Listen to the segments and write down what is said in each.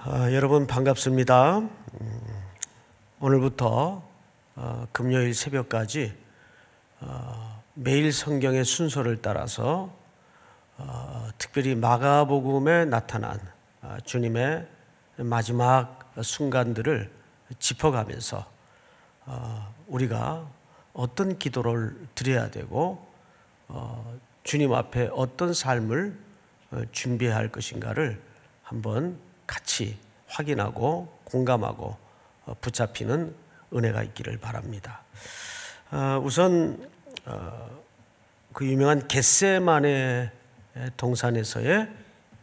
여러분 반갑습니다. 오늘부터 금요일 새벽까지 매일 성경의 순서를 따라서 특별히 마가복음에 나타난 주님의 마지막 순간들을 짚어가면서 우리가 어떤 기도를 드려야 되고 주님 앞에 어떤 삶을 준비해야 할 것인가를 한번 같이 확인하고 공감하고 붙잡히는 은혜가 있기를 바랍니다. 우선 그 유명한 겟세마네 동산에서의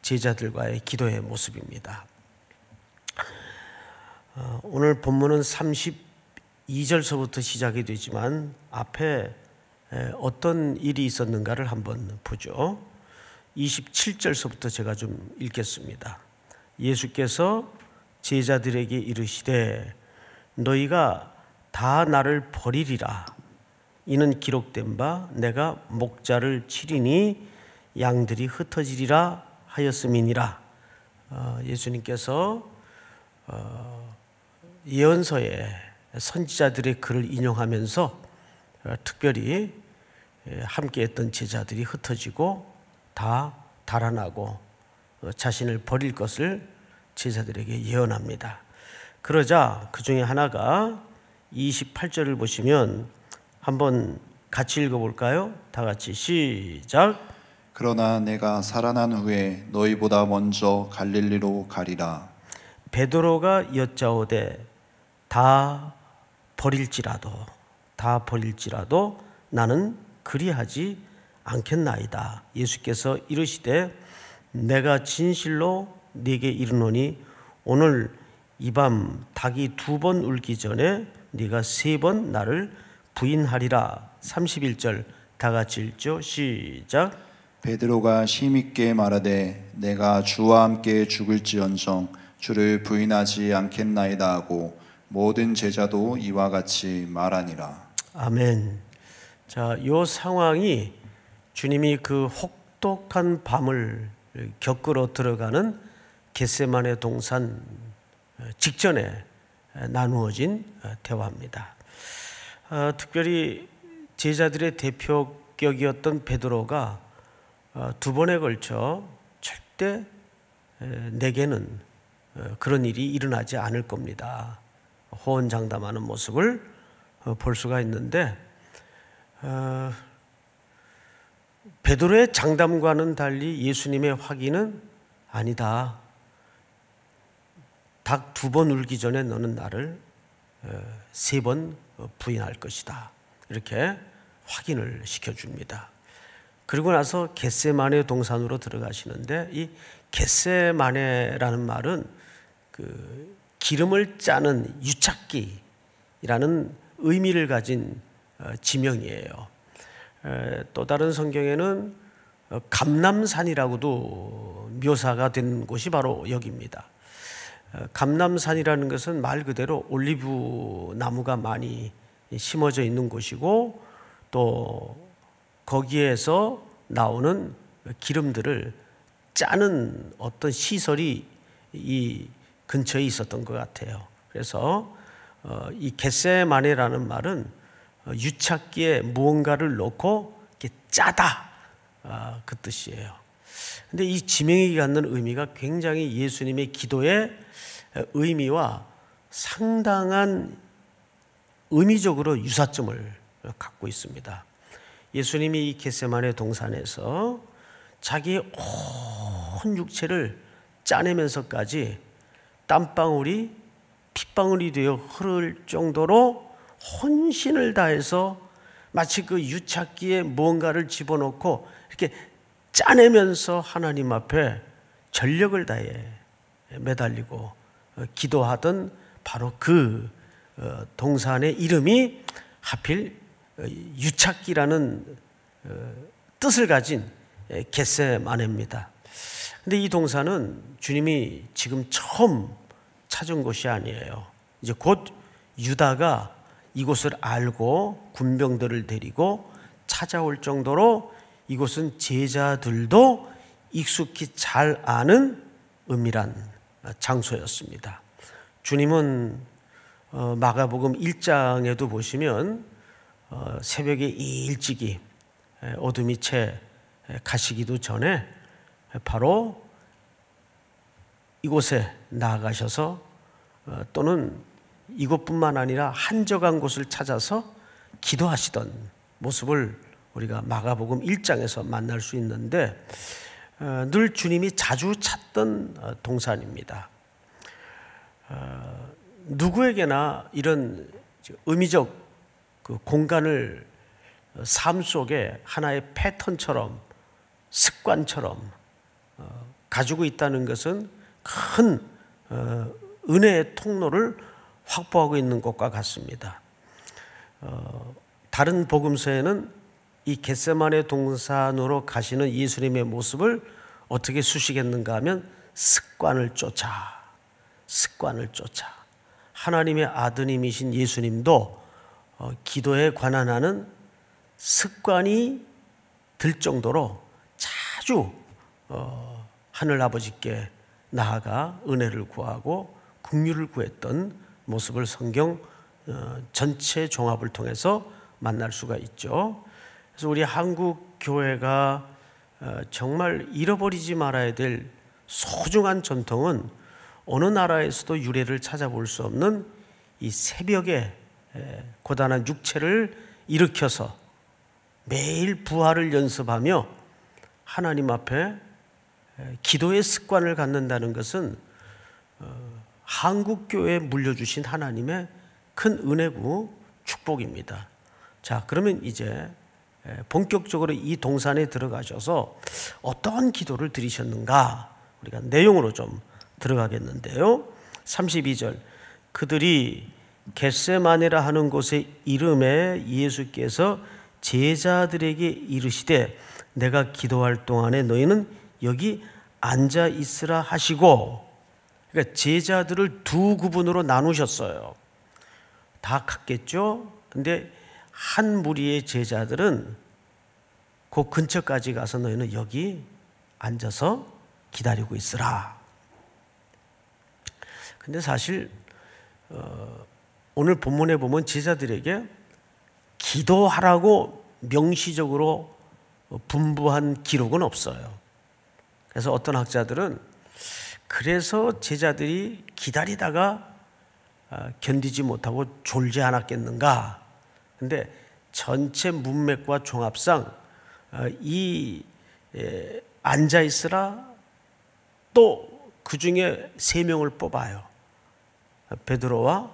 제자들과의 기도의 모습입니다. 오늘 본문은 32절서부터 시작이 되지만 앞에 어떤 일이 있었는가를 한번 보죠. 27절서부터 제가 좀 읽겠습니다. 예수께서 제자들에게 이르시되 너희가 다 나를 버리리라. 이는 기록된 바 내가 목자를 치리니 양들이 흩어지리라 하였음이니라. 예수님께서 예언서에 선지자들의 글을 인용하면서 특별히 함께했던 제자들이 흩어지고 다 달아나고 자신을 버릴 것을 제자들에게 예언합니다. 그러자 그 중에 하나가 28절을 보시면 한번 같이 읽어볼까요? 다 같이 시작. 그러나 내가 살아난 후에 너희보다 먼저 갈릴리로 가리라. 베드로가 여짜오되 다 버릴지라도 나는 그리하지 않겠나이다. 예수께서 이르시되 내가 진실로 네게 이르노니 오늘 이 밤 닭이 2번 울기 전에 네가 3번 나를 부인하리라. 31절 다 같이 읽죠. 시작. 베드로가 힘있게 말하되 내가 주와 함께 죽을지언정 주를 부인하지 않겠나이다 하고 모든 제자도 이와 같이 말하니라. 아멘. 자, 이 상황이 주님이 그 혹독한 밤을 겪으러 들어가는 겟세마네 동산 직전에 나누어진 대화입니다. 특별히 제자들의 대표격이었던 베드로가 2번에 걸쳐 절대 내게는 그런 일이 일어나지 않을 겁니다. 호언장담하는 모습을 볼 수가 있는데 베드로의 장담과는 달리 예수님의 확인은 아니다. 닭 2번 울기 전에 너는 나를 3번 부인할 것이다. 이렇게 확인을 시켜줍니다. 그리고 나서 겟세마네 동산으로 들어가시는데 이 겟세마네라는 말은 그 기름을 짜는 유착기라는 의미를 가진 지명이에요. 또 다른 성경에는 감람산이라고도 묘사가 된 곳이 바로 여기입니다. 감람산이라는 것은 말 그대로 올리브 나무가 많이 심어져 있는 곳이고 또 거기에서 나오는 기름들을 짜는 어떤 시설이 이 근처에 있었던 것 같아요. 그래서 이 겟세마네라는 말은 유착기에 무언가를 넣고 이렇게 짜다 그 뜻이에요. 근데 이 지명이 갖는 의미가 굉장히 예수님의 기도의 의미와 상당한 의미적으로 유사점을 갖고 있습니다. 예수님이 이 겟세마네 동산에서 자기의 온 육체를 짜내면서까지 땀방울이 핏방울이 되어 흐를 정도로 혼신을 다해서 마치 그 유착기에 무언가를 집어넣고 이렇게 짜내면서 하나님 앞에 전력을 다해 매달리고 기도하던 바로 그 동산의 이름이 하필 유착기라는 뜻을 가진 겟세마네입니다. 근데 이 동산은 주님이 지금 처음 찾은 곳이 아니에요. 이제 곧 유다가 이곳을 알고 군병들을 데리고 찾아올 정도로 이곳은 제자들도 익숙히 잘 아는 은밀한 장소였습니다. 주님은 마가복음 1장에도 보시면 새벽에 일찍이 어둠이 채 가시기도 전에 바로 이곳에 나아가셔서 또는 이곳뿐만 아니라 한적한 곳을 찾아서 기도하시던 모습을 우리가 마가복음 1장에서 만날 수 있는데 늘 주님이 자주 찾던 동산입니다. 누구에게나 이런 의미적 그 공간을 삶 속에 하나의 패턴처럼 습관처럼 가지고 있다는 것은 큰 은혜의 통로를 확보하고 있는 것과 같습니다. 다른 복음서에는 이 겟세마네 동산으로 가시는 예수님의 모습을 어떻게 수식했는가 하면 습관을 쫓아 하나님의 아드님이신 예수님도 기도에 관한하는 습관이 들 정도로 자주 하늘 아버지께 나아가 은혜를 구하고 긍휼을 구했던 모습을 성경 전체 종합을 통해서 만날 수가 있죠. 그래서 우리 한국 교회가 정말 잃어버리지 말아야 될 소중한 전통은 어느 나라에서도 유래를 찾아볼 수 없는 이 새벽에 고단한 육체를 일으켜서 매일 부활을 연습하며 하나님 앞에 기도의 습관을 갖는다는 것은 한국 교회에 물려주신 하나님의 큰 은혜고 축복입니다. 자, 그러면 이제 본격적으로 이 동산에 들어가셔서 어떤 기도를 드리셨는가 우리가 내용으로 좀 들어가겠는데요. 32절 그들이 겟세마네라 하는 곳에 이름에 예수께서 제자들에게 이르시되 내가 기도할 동안에 너희는 여기 앉아 있으라 하시고, 그러니까 제자들을 두 구분으로 나누셨어요. 다 갔겠죠. 근데 한 무리의 제자들은 그 근처까지 가서 너희는 여기 앉아서 기다리고 있으라. 근데 사실 오늘 본문에 보면 제자들에게 기도하라고 명시적으로 분부한 기록은 없어요. 그래서 어떤 학자들은 그래서 제자들이 기다리다가 견디지 못하고 졸지 않았겠는가. 근데 전체 문맥과 종합상 이 앉아있으라 또 그 중에 3명을 뽑아요. 베드로와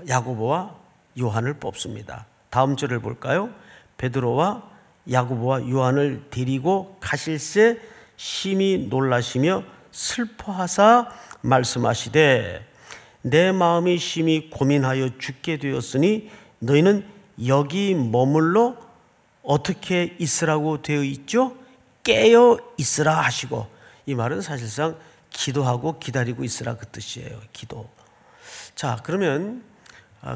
야고보와 요한을 뽑습니다. 다음 절을 볼까요? 베드로와 야고보와 요한을 데리고 가실새 심히 놀라시며 슬퍼하사 말씀하시되 내 마음이 심히 고민하여 죽게 되었으니 너희는 여기 머물러 어떻게 있으라고 되어 있죠? 깨어 있으라 하시고, 이 말은 사실상 기도하고 기다리고 있으라 그 뜻이에요. 기도. 자, 그러면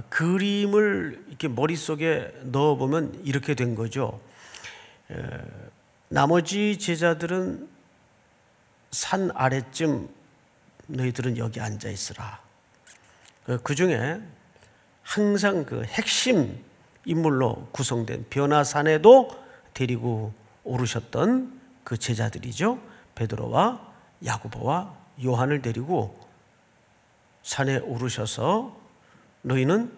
그림을 이렇게 머릿속에 넣어보면 이렇게 된 거죠. 나머지 제자들은 산 아래쯤 너희들은 여기 앉아 있으라. 그 중에 항상 그 핵심 인물로 구성된 변화산에도 데리고 오르셨던 그 제자들이죠. 베드로와 야고보와 요한을 데리고 산에 오르셔서 너희는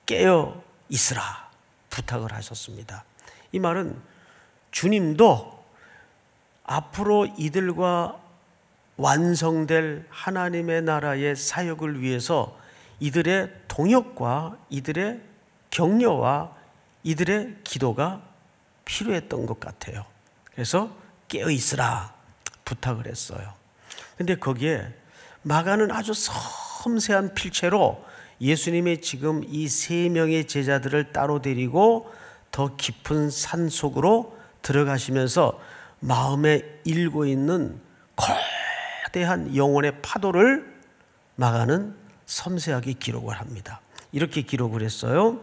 깨어 있으라 부탁을 하셨습니다. 이 말은 주님도 앞으로 이들과 완성될 하나님의 나라의 사역을 위해서 이들의 동역과 이들의 격려와 이들의 기도가 필요했던 것 같아요. 그래서 깨어 있으라 부탁을 했어요. 근데 거기에 마가는 아주 섬세한 필체로 예수님의 지금 이 3명의 제자들을 따로 데리고 더 깊은 산 속으로 들어가시면서 마음에 일고 있는 거대한 영혼의 파도를 마가는 섬세하게 기록을 합니다. 이렇게 기록을 했어요.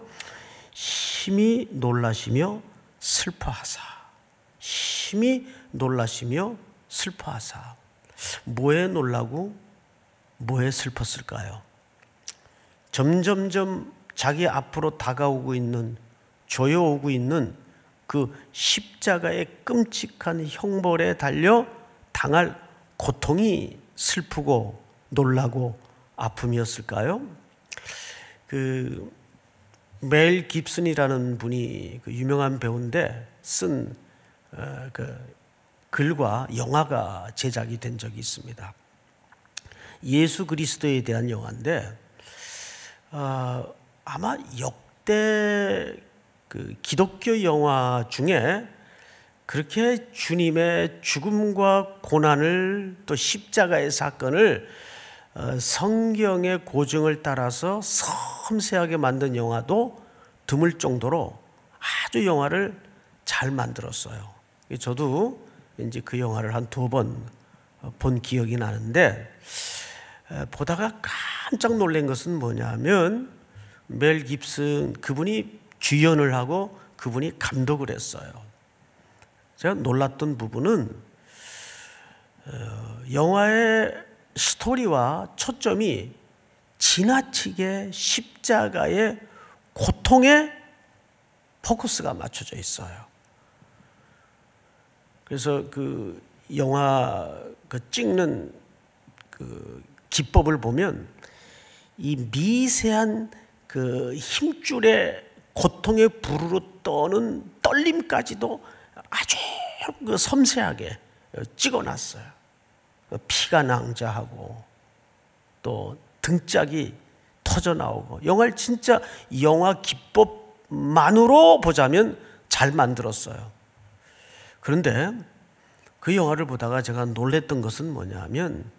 심히 놀라시며 슬퍼하사. 심히 놀라시며 슬퍼하사. 뭐에 놀라고 뭐에 슬펐을까요? 점점점 자기 앞으로 다가오고 있는, 조여오고 있는 그 십자가의 끔찍한 형벌에 달려 당할 고통이 슬프고 놀라고 아픔이었을까요? 멜 깁슨이라는 분이 그 유명한 배우인데 쓴 그 글과 영화가 제작이 된 적이 있습니다. 예수 그리스도에 대한 영화인데 아마 역대 그 기독교 영화 중에 그렇게 주님의 죽음과 고난을 또 십자가의 사건을 성경의 고증을 따라서 섬세하게 만든 영화도 드물 정도로 아주 영화를 잘 만들었어요. 저도 이제 그 영화를 한 2번 본 기억이 나는데, 보다가 깜짝 놀란 것은 뭐냐면 멜 깁슨 그분이 주연을 하고 그분이 감독을 했어요. 제가 놀랐던 부분은 영화의 스토리와 초점이 지나치게 십자가의 고통에 포커스가 맞춰져 있어요. 그래서 그 영화 찍는 그 기법을 보면 이 미세한 그 힘줄의 고통의 부르르 떠는 떨림까지도 아주 그 섬세하게 찍어놨어요. 피가 낭자하고 또 등짝이 터져 나오고, 영화를 진짜 영화 기법만으로 보자면 잘 만들었어요. 그런데 그 영화를 보다가 제가 놀랬던 것은 뭐냐면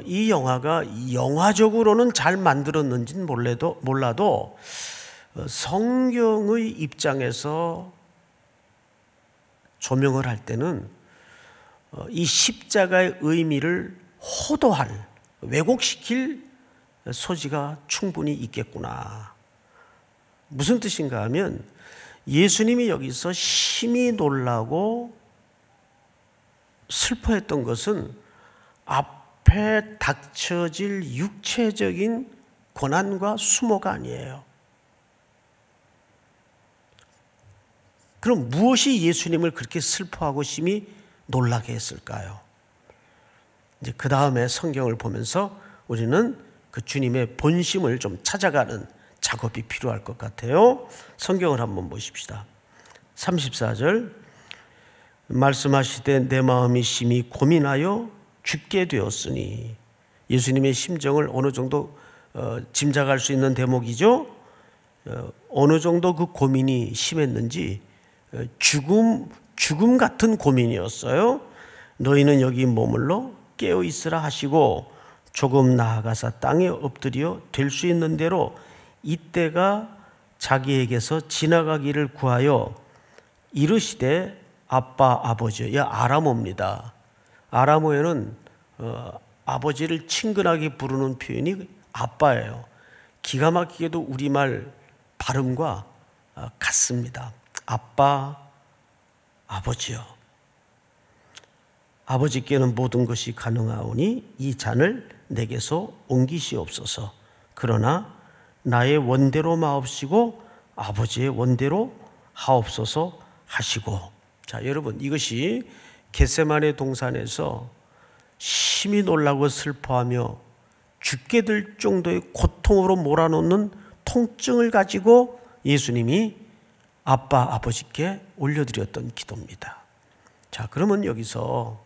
이 영화가 영화적으로는 잘 만들었는지는 몰라도 성경의 입장에서 조명을 할 때는 이 십자가의 의미를 호도할, 왜곡시킬 소지가 충분히 있겠구나. 무슨 뜻인가 하면 예수님이 여기서 심히 놀라고 슬퍼했던 것은 앞에 닥쳐질 육체적인 고난과 수모가 아니에요. 그럼 무엇이 예수님을 그렇게 슬퍼하고 심히 놀라게 했을까요? 이제 그 다음에 성경을 보면서 우리는 그 주님의 본심을 좀 찾아가는 작업이 필요할 것 같아요. 성경을 한번 보십시다. 34절 말씀하시되 내 마음이 심히 고민하여 죽게 되었으니, 예수님의 심정을 어느 정도 짐작할 수 있는 대목이죠. 어느 정도 그 고민이 심했는지 죽음 같은 고민이었어요. 너희는 여기 머물러 깨어 있으라 하시고 조금 나아가서 땅에 엎드려 될 수 있는 대로 이때가 자기에게서 지나가기를 구하여 이르시되 아빠 아버지, 아람어입니다. 아람어에는 아버지를 친근하게 부르는 표현이 아빠예요. 기가 막히게도 우리말 발음과 같습니다. 아빠 아버지요. 아버지께는 모든 것이 가능하오니 이 잔을 내게서 옮기시옵소서. 그러나 나의 원대로 마옵시고 아버지의 원대로 하옵소서 하시고. 자, 여러분, 이것이 겟세마네 동산에서 심히 놀라고 슬퍼하며 죽게 될 정도의 고통으로 몰아넣는 통증을 가지고 예수님이 아빠 아버지께 올려드렸던 기도입니다. 자, 그러면 여기서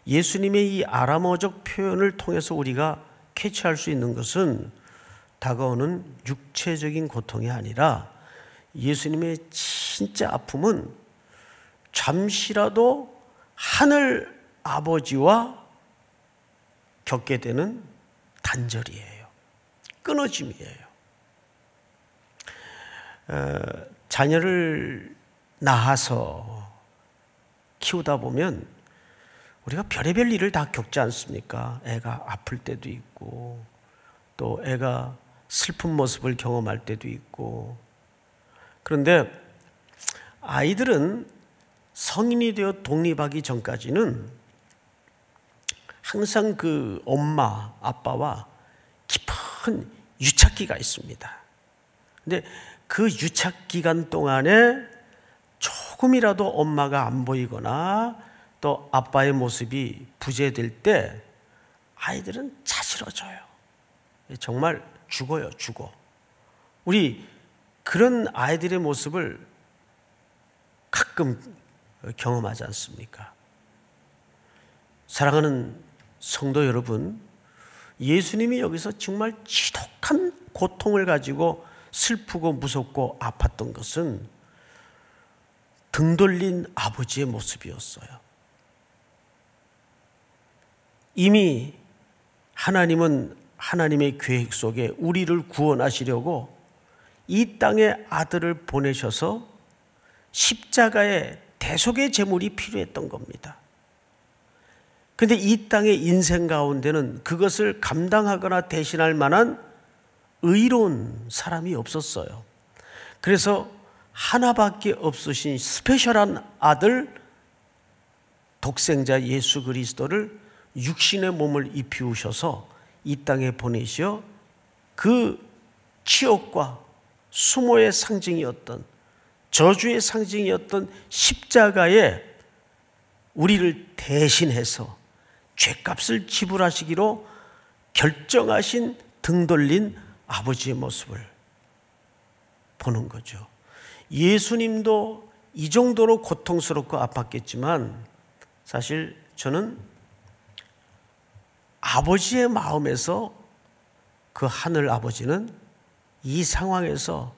예수님의 이 아람어적 표현을 통해서 우리가 캐치할 수 있는 것은 다가오는 육체적인 고통이 아니라 예수님의 진짜 아픔은 잠시라도 하늘 아버지와 겪게 되는 단절이에요. 끊어짐이에요. 자녀를 낳아서 키우다 보면 우리가 별의별 일을 다 겪지 않습니까? 애가 아플 때도 있고 또 애가 슬픈 모습을 경험할 때도 있고. 그런데 아이들은 성인이 되어 독립하기 전까지는 항상 그 엄마, 아빠와 깊은 유착기가 있습니다. 근데 그 유착 기간 동안에 조금이라도 엄마가 안 보이거나 또 아빠의 모습이 부재될 때 아이들은 자지러져요. 정말 죽어요, 죽어. 우리 그런 아이들의 모습을 가끔 경험하지 않습니까? 사랑하는 성도 여러분, 예수님이 여기서 정말 지독한 고통을 가지고 슬프고 무섭고 아팠던 것은 등 돌린 아버지의 모습이었어요. 이미 하나님은 하나님의 계획 속에 우리를 구원하시려고 이 땅에 아들을 보내셔서 십자가의 대속의 제물이 필요했던 겁니다. 그런데 이 땅의 인생 가운데는 그것을 감당하거나 대신할 만한 의로운 사람이 없었어요. 그래서 하나밖에 없으신 스페셜한 아들 독생자 예수 그리스도를 육신의 몸을 입히우셔서 이 땅에 보내시어 그 치욕과 수모의 상징이었던, 저주의 상징이었던 십자가에 우리를 대신해서 죄값을 지불하시기로 결정하신 등 돌린 아버지의 모습을 보는 거죠. 예수님도 이 정도로 고통스럽고 아팠겠지만 사실 저는 아버지의 마음에서 그 하늘 아버지는 이 상황에서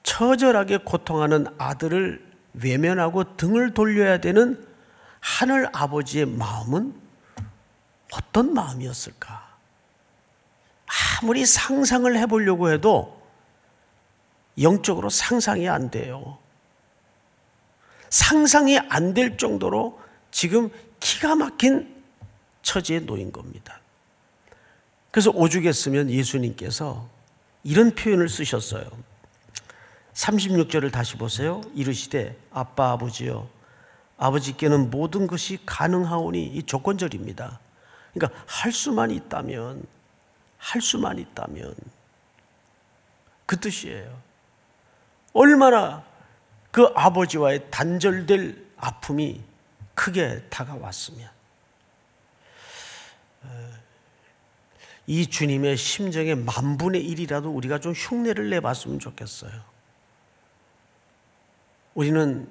처절하게 고통하는 아들을 외면하고 등을 돌려야 되는 하늘 아버지의 마음은 어떤 마음이었을까? 아무리 상상을 해보려고 해도 영적으로 상상이 안 돼요. 상상이 안 될 정도로 지금 기가 막힌 처지에 놓인 겁니다. 그래서 오죽에 쓰면 예수님께서 이런 표현을 쓰셨어요. 36절을 다시 보세요. 이르시되 아빠 아버지여 아버지께는 모든 것이 가능하오니, 이 조건절입니다. 그러니까 할 수만 있다면 그 뜻이에요. 얼마나 그 아버지와의 단절될 아픔이 크게 다가왔으면 이 주님의 심정의 10,000분의 1이라도 우리가 좀 흉내를 내봤으면 좋겠어요. 우리는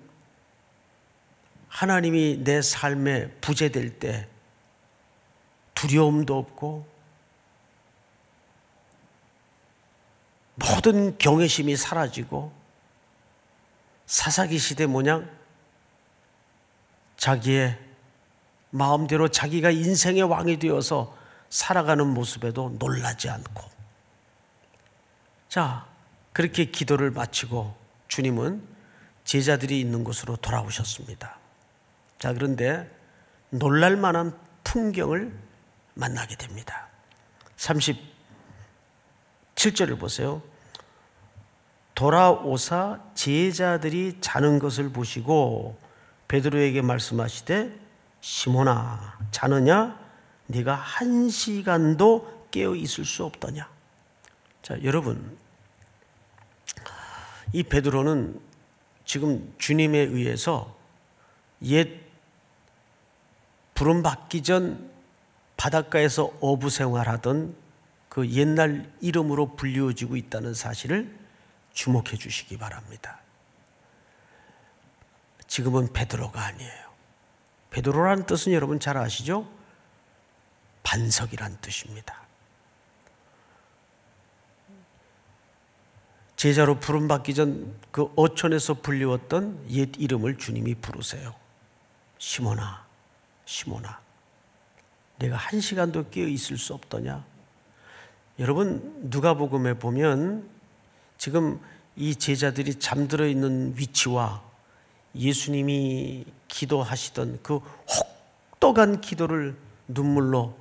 하나님이 내 삶에 부재될 때 두려움도 없고 모든 경외심이 사라지고 사사기 시대 모양 자기의 마음대로 자기가 인생의 왕이 되어서 살아가는 모습에도 놀라지 않고, 자, 그렇게 기도를 마치고 주님은 제자들이 있는 곳으로 돌아오셨습니다. 자, 그런데 놀랄 만한 풍경을 만나게 됩니다. 37절을 보세요. 돌아오사 제자들이 자는 것을 보시고 베드로에게 말씀하시되 시몬아 자느냐? 네가 1시간도 깨어 있을 수 없더냐? 자, 여러분, 이 베드로는 지금 주님에 의해서 옛 부름받기 전 바닷가에서 어부 생활하던 그 옛날 이름으로 불리워지고 있다는 사실을 주목해 주시기 바랍니다. 지금은 베드로가 아니에요. 베드로라는 뜻은 여러분 잘 아시죠? 반석이란 뜻입니다. 제자로 부름받기 전 그 어촌에서 불리웠던 옛 이름을 주님이 부르세요. 시몬아, 시몬아, 내가 1시간도 깨어 있을 수 없더냐? 여러분, 누가복음에 보면 지금 이 제자들이 잠들어 있는 위치와 예수님이 기도하시던 그 혹독한 기도를 눈물로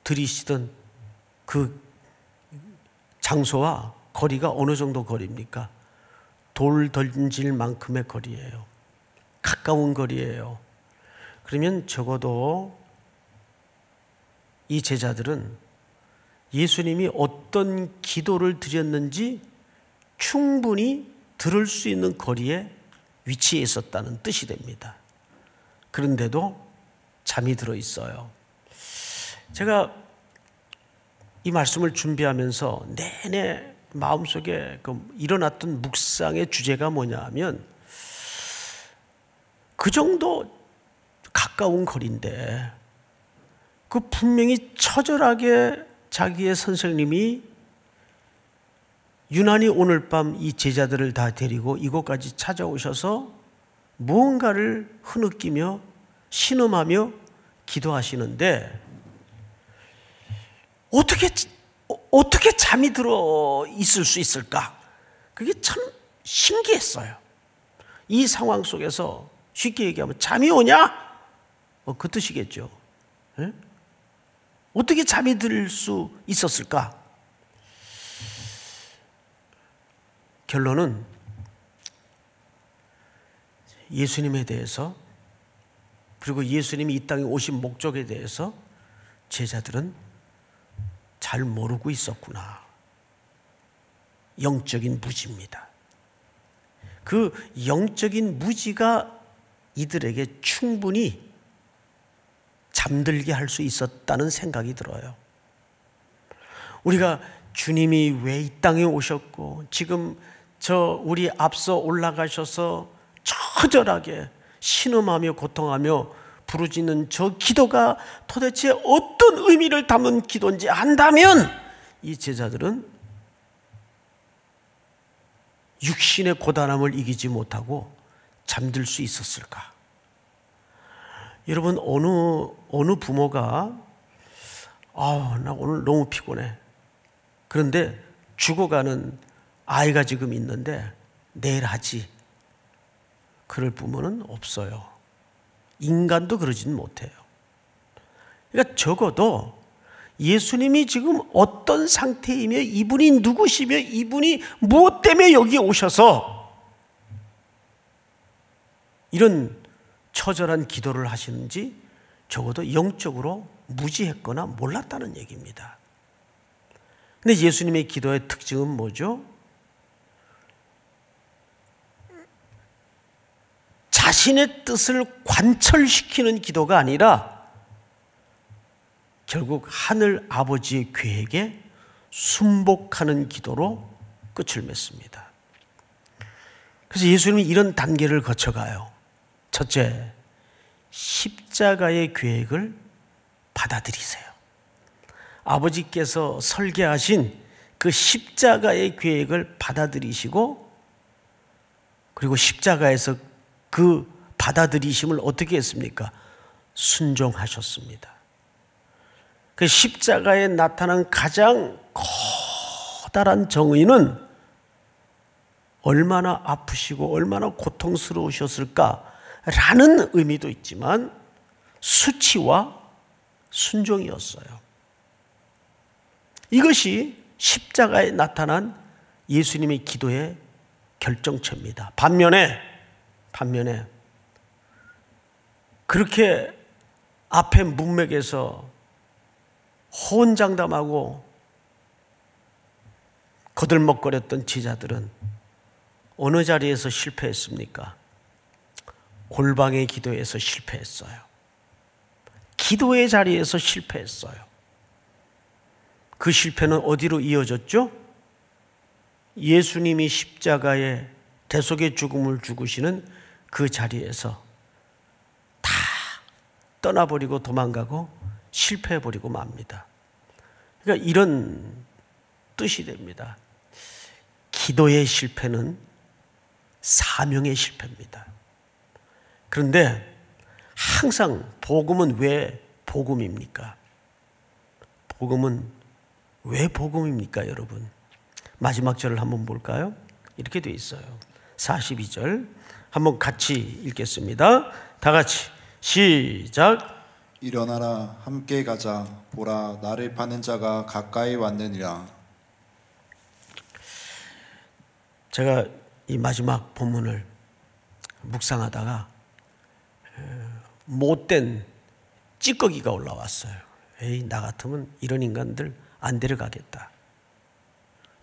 들이시던 그 장소와 거리가 어느 정도 거리입니까? 돌 던질 만큼의 거리예요. 가까운 거리예요. 그러면 적어도 이 제자들은 예수님이 어떤 기도를 드렸는지 충분히 들을 수 있는 거리에 위치해 있었다는 뜻이 됩니다. 그런데도 잠이 들어 있어요. 제가 이 말씀을 준비하면서 내내 마음속에 일어났던 묵상의 주제가 뭐냐 하면, 그 정도 가까운 거리인데 그 분명히 처절하게 자기의 선생님이 유난히 오늘 밤 이 제자들을 다 데리고 이곳까지 찾아오셔서 무언가를 흐느끼며 신음하며 기도하시는데 어떻게 잠이 들어 있을 수 있을까? 그게 참 신기했어요. 이 상황 속에서 쉽게 얘기하면 잠이 오냐? 그 뜻이겠죠. 네? 어떻게 잠이 들 수 있었을까? 결론은 예수님에 대해서, 그리고 예수님이 이 땅에 오신 목적에 대해서 제자들은 잘 모르고 있었구나. 영적인 무지입니다. 그 영적인 무지가 이들에게 충분히 잠들게 할 수 있었다는 생각이 들어요. 우리가 주님이 왜 이 땅에 오셨고, 지금 우리 앞서 올라가셔서 처절하게 신음하며 고통하며 부르짖는 저 기도가 도대체 어떤 의미를 담은 기도인지 안다면, 이 제자들은 육신의 고단함을 이기지 못하고 잠들 수 있었을까? 여러분, 어느 부모가 나 오늘 너무 피곤해. 그런데 죽어가는 아이가 지금 있는데 내일 하지. 그럴 부모는 없어요. 인간도 그러지는 못해요. 그러니까 적어도 예수님이 지금 어떤 상태이며 이분이 누구시며 이분이 무엇 때문에 여기 오셔서 이런 처절한 기도를 하시는지 적어도 영적으로 무지했거나 몰랐다는 얘기입니다. 근데 예수님의 기도의 특징은 뭐죠? 자신의 뜻을 관철시키는 기도가 아니라 결국 하늘 아버지의 계획에 순복하는 기도로 끝을 맺습니다. 그래서 예수님이 이런 단계를 거쳐가요. 첫째, 십자가의 계획을 받아들이세요. 아버지께서 설계하신 그 십자가의 계획을 받아들이시고, 그리고 십자가에서 그 받아들이심을 어떻게 했습니까? 순종하셨습니다. 그 십자가에 나타난 가장 커다란 정의는 얼마나 아프시고 얼마나 고통스러우셨을까라는 의미도 있지만 수치와 순종이었어요. 이것이 십자가에 나타난 예수님의 기도의 결정체입니다. 반면에 그렇게 앞에 문맥에서 호언장담하고 거들먹거렸던 제자들은 어느 자리에서 실패했습니까? 골방의 기도에서 실패했어요. 기도의 자리에서 실패했어요. 그 실패는 어디로 이어졌죠? 예수님이 십자가에 대속의 죽음을 죽으시는 그 자리에서 다 떠나버리고 도망가고 실패해버리고 맙니다. 그러니까 이런 뜻이 됩니다. 기도의 실패는 사명의 실패입니다. 그런데 항상 복음은 왜 복음입니까? 복음은 왜 복음입니까, 여러분? 마지막 절을 한번 볼까요? 이렇게 돼 있어요. 42절 한번 같이 읽겠습니다. 다 같이 시작. 일어나라, 함께 가자. 보라, 나를 파는 자가 가까이 왔느니라. 제가 이 마지막 본문을 묵상하다가 못된 찌꺼기가 올라왔어요. 에이, 나 같으면 이런 인간들 안 데려가겠다.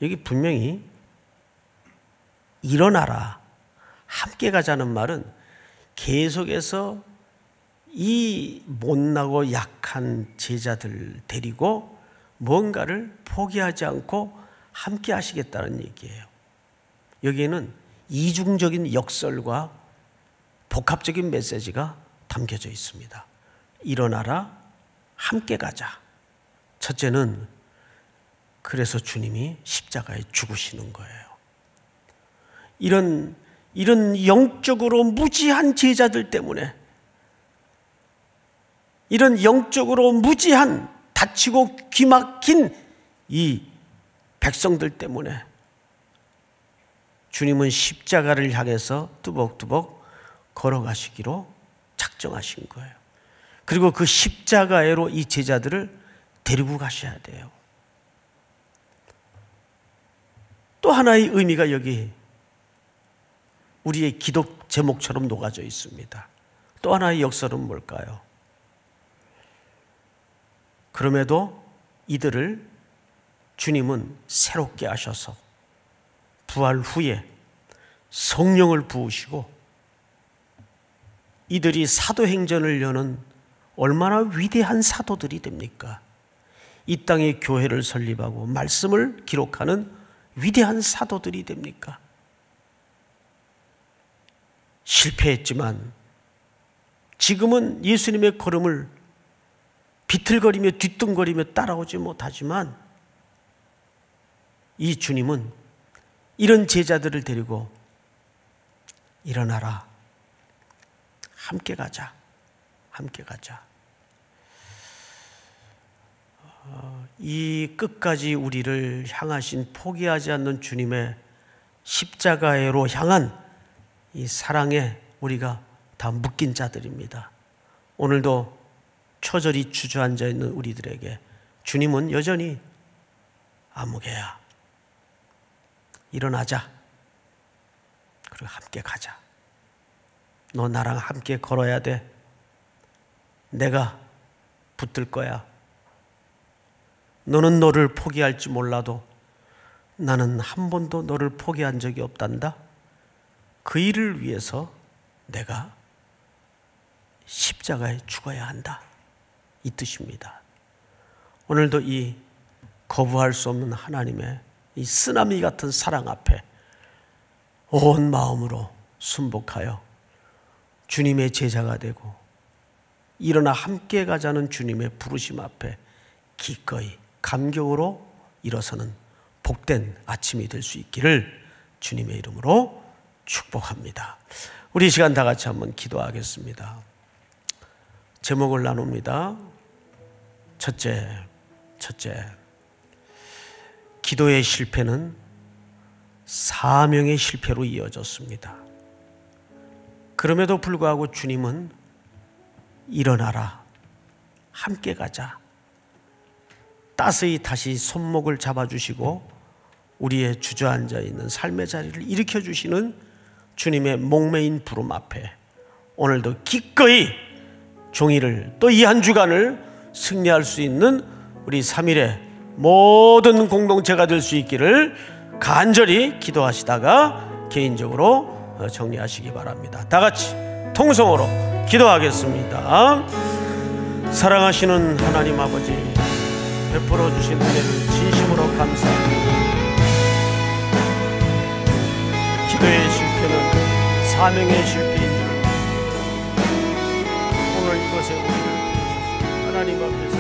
여기 분명히 일어나라, 함께 가자는 말은 계속해서 이 못나고 약한 제자들 데리고 뭔가를 포기하지 않고 함께 하시겠다는 얘기예요. 여기에는 이중적인 역설과 복합적인 메시지가 담겨져 있습니다. 일어나라, 함께 가자. 첫째는 그래서 주님이 십자가에 죽으시는 거예요. 이런 영적으로 무지한 제자들 때문에, 이런 영적으로 무지한 다치고 귀막힌 이 백성들 때문에 주님은 십자가를 향해서 뚜벅뚜벅 걸어가시기로 작정하신 거예요. 그리고 그 십자가로 이 제자들을 데리고 가셔야 돼요. 또 하나의 의미가 여기 우리의 기도 제목처럼 녹아져 있습니다. 또 하나의 역설은 뭘까요? 그럼에도 이들을 주님은 새롭게 하셔서 부활 후에 성령을 부으시고 이들이 사도행전을 여는 얼마나 위대한 사도들이 됩니까? 이 땅에 교회를 설립하고 말씀을 기록하는 위대한 사도들이 됩니까? 실패했지만 지금은 예수님의 걸음을 비틀거리며 뒤뚱거리며 따라오지 못하지만 이 주님은 이런 제자들을 데리고 일어나라, 함께 가자, 함께 가자. 이 끝까지 우리를 향하신 포기하지 않는 주님의 십자가로 향한 이 사랑에 우리가 다 묶인 자들입니다. 오늘도 처절히 주저앉아 있는 우리들에게 주님은 여전히 아무개야, 일어나자, 그리고 함께 가자. 너 나랑 함께 걸어야 돼. 내가 붙들 거야. 너는 너를 포기할지 몰라도 나는 한 번도 너를 포기한 적이 없단다. 그 일을 위해서 내가 십자가에 죽어야 한다, 이 뜻입니다. 오늘도 이 거부할 수 없는 하나님의 이 쓰나미 같은 사랑 앞에 온 마음으로 순복하여 주님의 제자가 되고 일어나 함께 가자는 주님의 부르심 앞에 기꺼이 감격으로 일어서는 복된 아침이 될 수 있기를 주님의 이름으로 축복합니다. 우리 이 시간 다 같이 한번 기도하겠습니다. 제목을 나눕니다. 첫째, 기도의 실패는 사명의 실패로 이어졌습니다. 그럼에도 불구하고 주님은 일어나라, 함께 가자, 따스히 다시 손목을 잡아주시고 우리의 주저앉아 있는 삶의 자리를 일으켜 주시는 주님의 목매인 부름 앞에 오늘도 기꺼이 종일을 또 이 한 주간을 승리할 수 있는 우리 3일의 모든 공동체가 될 수 있기를 간절히 기도하시다가 개인적으로 정리하시기 바랍니다. 다 같이 통성으로 기도하겠습니다. 사랑하시는 하나님 아버지, 베풀어 주신 은혜를 진심으로 감사합니다. 기도의 실패는 사명의 실패인 줄 오늘 이것에 우리를 부르셔서 하나님 앞에서